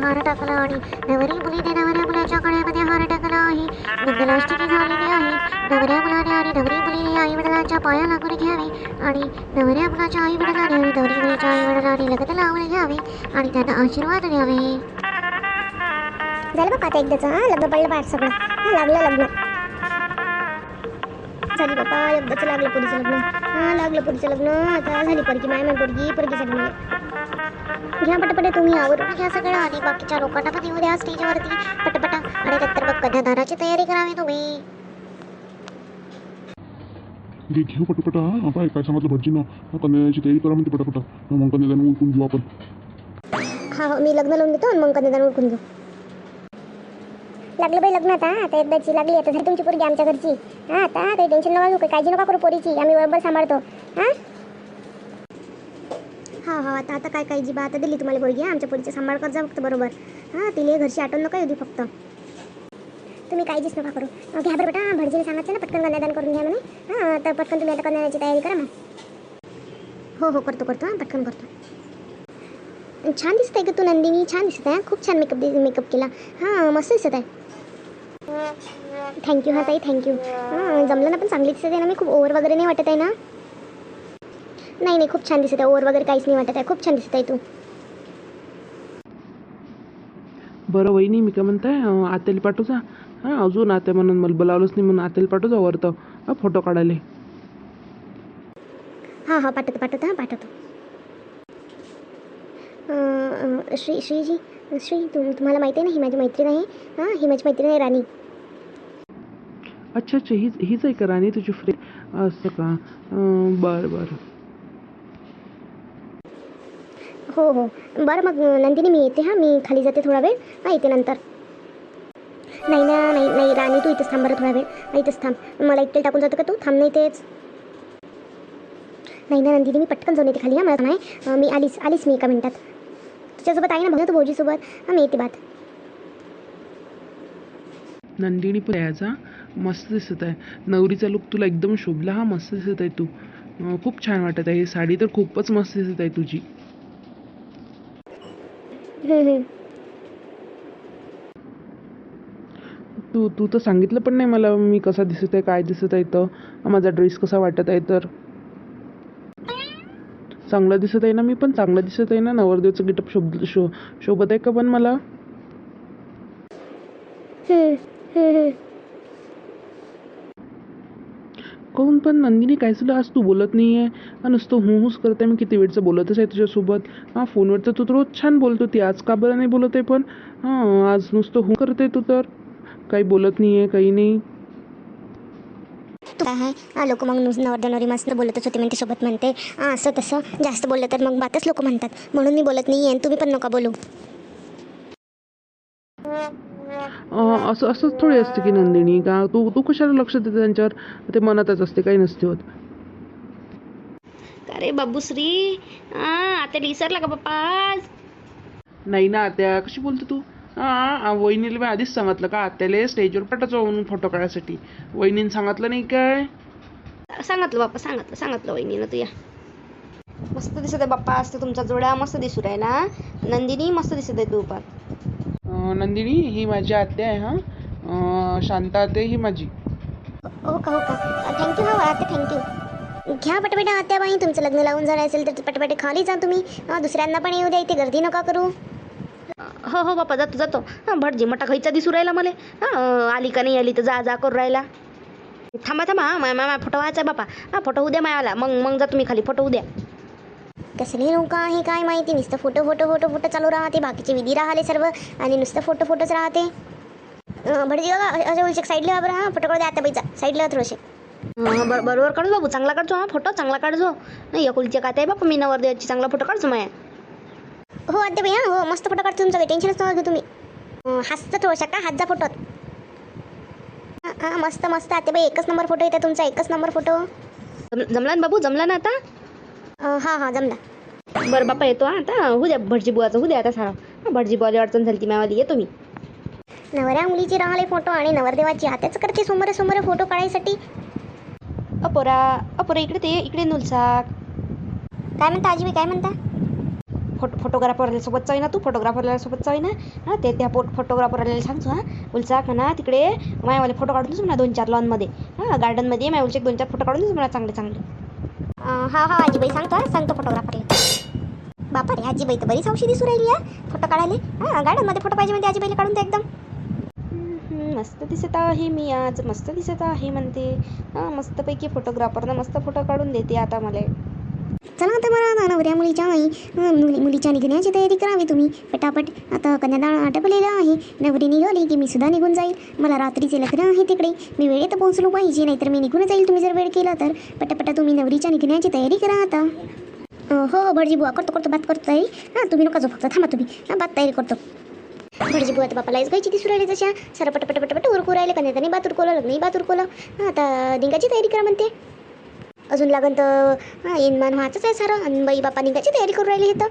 हार टाकला आणि नवरी मुलीने नवऱ्या मुलाच्या गळ्यामध्ये हार टाकला आहे. मंगलाष्टमी झालेली आहे. नवऱ्या मुलाने आणि नवरी मुलीने आई वडिलांच्या पाया लागून घ्यावे आणि नवऱ्या मुलाच्या आई वडिलांनी आणि नवरी मुलीच्या आई वडिलांनी लग्न लावून घ्यावे आणि त्यांना आशीर्वाद द्यावे. झालं बाबा आता एकदाच. लग्न पडलं पाठ सगळं. लागलं लग्न. झाली बाबा एकदाच लागलं पोरीचं लग्न. लागलं पोरीचं लग्न. आता झाली पोरगी माय पोरगी झाली मला. घ्या पटापट तुम्ही आवरून घ्या सगळं आणि बाकीच्या लोकांना पण येऊ द्या स्टेजवरती पटापट. आणि नंतर मग कन्यादानाची तयारी करावी तुम्ही. घेऊ पटपट. हा काय काय सांगितलं भटजीनं, कन्याची तयारी करा म्हणते पटापट. मग कन्यादान उरकून घेऊ आपण. हा मी लग्न लावून देतो आणि मग कन्यादान उरकून घेऊ. लागलं बाई लग्न. आता एकदाची लागली. आता झाली तुमची पोरगी आमच्या घरची. आता काही टेन्शन नका घेऊ, काळजी नका करू पोरीची. आम्ही बरोबर सांभाळतो. हा आता आता काय काळजी बा. आता दिली तुम्हाला पोरगी. आमच्या पोरीचा सांभाळ कर जा फक्त बरोबर. तिला घरची आठवण नका येऊ फक्त. तुम्ही काळजीच नका करू. घ्या बरं बेटा. भटजीने सांगितलं ना पटकन कन्यादान करून घ्या म्हणे. तर पटकन तुम्ही आता कन्यादानाची तयारी करा मग. हो करतो पटकन करतो. छान दिसत आहे का तू नंदिनी? छान दिसत आहे. खूप छान मेकअप केला. मस्त दिसत आहे. थँक्यू. ताई थँक्यू. जमलं ना पण चांगली दिसत आहे ना. मी खूप ओव्हर वगैरे नाही वाटत आहे ना? नाही खूप छान दिसत आहे. ओव्हर वगैरे काहीच नाही वाटत आहे. खूप छान दिसत आहे तू. बरं वहिनी मी काय म्हणताय, आत्याला पाठवजा. अजून आत्या म्हणून मला बोलावलंच नाही म्हणून आत्याला पाठवजा वरतं फोटो काढायला. पाठवतो. श्रीजी तुम्हाला माहिती आहे ना, ही माझी मैत्रीण आहे. ही माझी मैत्रीण आहे राणी. अच्छा हीच आहे का राणी तुझी फ्रेंड? असं का? बरं. हो बरं मग नंदिनी मी येते. मी खाली जाते थोडा वेळ. येते नंतर. नाही राणी तू इथंच थांब बरं थोडा वेळ. इथंच थांब. मला एकटेल टाकून जातो का तू? थांब नाही तेच. नाही ना नंदिनी मी पटकन जाऊन येते खाली. मला नाही मी आलीच मी एका मिनिटात. तुझ्यासोबत आहे ना बघा तू भाऊजीसोबत. मी येते बात. नंदिनी पण याचा मस्त दिसत आहे. नवरीचा लुक तुला एकदम शोभला. मस्त दिसत आहे तू. खूप छान वाटत आहे. ही साडी तर खूपच मस्त दिसत आहे तुझी. तू तर सांगितलं पण नाही मला मी कसा दिसत आहे, काय दिसत आहे, तर माझा ड्रेस कसा वाटत आहे. तर चांगला दिसत आहे ना? मी पण चांगला दिसत आहे ना? नवरदेवचं गेटअप शोभत आहे का पण मला? कोण पण नंदिनी काय झालं आज तू बोलत नाही आहे? नुसतं हुंच करते. मी किती वेळचं बोलतच आहे तुझ्यासोबत. फोनवर तर तू रोज छान बोलतो. ती आज का बरं नाही बोलत आहे पण? आज नुसतं हुं करते तू तर काही बोलत नाही आहे, काही नाही. काय आहे लोक मग नवरदेवरी मस्त बोलतच होते म्हणते सोबत म्हणते. असं तसं जास्त बोललं तर मग बातच लोक म्हणतात. म्हणून मी बोलत नाही. आणि तुम्ही पण नका बोलू. असंच थोडी असते की नंदिनी. का तू कशाला लक्ष देते त्यांच्यावर? ते मनातच असते, काही नसते होत. अरे बाबूश्री आता विसरला का बाप्पा? नाही ना आत्या, कशी बोलतो तू? वहिनीला मी आधीच सांगितलं का आत्याला स्टेजवर पाठायचं म्हणून फोटो काढायसाठी. वहिनीने सांगितलं नाही काय? सांगितलं बाप्पा, सांगितलं वहिनीनं तुया. मस्त दिसत आहे बाप्पा. आज तर तुमचा जोडा मस्त दिसू राहिला. नंदिनी मस्त दिसत आहे तू पण. नंदिनी ही माझी आत्या आहे. शांता आत्या ही माझी. हो का थँक्यू. आत्या थँक्यू. घ्या पटपट आत्याबाई. तुमचं लग्न लावून झालं असेल तर पटपट खाली जा तुम्ही. दुसऱ्यांना पण येऊ द्या. इथे गर्दी नका करू. हो बाप्पा जातो. भटजी मोठा खायचा दिसू राहिला मला. आली का नाही आली तर जा करू राहिला. थांबा माया फोटो व्हायचा आहे बापा. फोटो उद्या मायाला. मग जा तुम्ही खाली. फोटो उद्या. कसले लोक आहे काय माहिती. नुसतं फोटो चालू राहते. बाकीचे विधी राहिले सर्व आणि नुसतं फोटोच राहते. भटजी बघा अशा साईडला बरं. फोटो काढू द्या आता बाईचा. साईडला थोडेसे. बरोबर काढू बाबू. चांगला काढजो. फोटो चांगला काढजो. नाही एकुलच्या काय बापा. मी नवरदेवाची चांगला फोटो काढजो माया. हो आत्या बाई. हो मस्त फोटो काढतो तुमचा. काही टेन्शनच नका घेऊ तुम्ही. हसतं थोडं का हात जा फोटोत. मस्त आत्या बाई. एकच नंबर फोटो येते तुमचा. एकच नंबर फोटो. जमला ना बाबू? जमला ना आता? हा जमला. बरं बापा येतो. आता होऊ द्या भटजी बुवाचं. होऊ द्या आता सारा. भटजी बुवाली अडचण झाली ती मायावाली. येतो मी. नवऱ्या मुलीचे राहिले फोटो आणि नवरदेवाची आत्याच करते समोर फोटो काढायसाठी. अपोरा इकडे नुलसाक. काय म्हणता आजीबाई? काय म्हणता? फोटोग्राफरला सोबत चावी ना तू फोटोग्राफरला सोबत चावी ना हां ते त्या फोटोग्राफरला सांगतो हां उलचा म्हणा तिकडे मायावाले फोटो काढून देस म्हणा 2-4 लॉनमध्ये हां गार्डनमध्ये माय उलचे 2-4 फोटो काढून देस म्हणा चांगले चांगले हा हा आजीबाई सांगतो फोटोग्राफरला बापा रे आजीबाई तर बरीच औषधी दिसू राहिली आहे फोटो काढायला हां गार्डनमध्ये फोटो पाहिजे म्हणते आजीबाईला काढून द्या एकदम मस्त दिसत आहे मी आज मस्त दिसत आहे म्हणते हां मस्तपैकी फोटोग्राफरनं मस्त फोटो काढून देते आता मला चला आता मला नवऱ्या मुलीच्या मुलीच्या निघण्याची तयारी करावी तुम्ही पटापट आता कन्यादान आटपलेलं आहे नवरी निघाली की मी सुद्धा निघून जाईल मला रात्रीचे लग्न आहे तिकडे मी वेळेत पोहोचलो पाहिजे नाहीतर मी निघून जाईल तुम्ही जर वेळ केला तर पटापटा तुम्ही नवरीच्या निघण्याची तयारी करा आता हो भटजी बुवा करतो बात करतो तयारी हां तुम्ही नका जो फक्त थांबा तुम्ही हां बात तयारी करतो भटजी बुवा तर बापालाच गायची दिसू राहिली तशा सारा पटपट उरकू राहिले कन्यादानी बात उरकवलं लग्नही बात उरकवलं हां आता निघायची तयारी करा म्हणते अजून लागन तर हां इनमान व्हायचंच आहे सारं आणि बाई बापा निघायची तयारी करू राहिली हे तर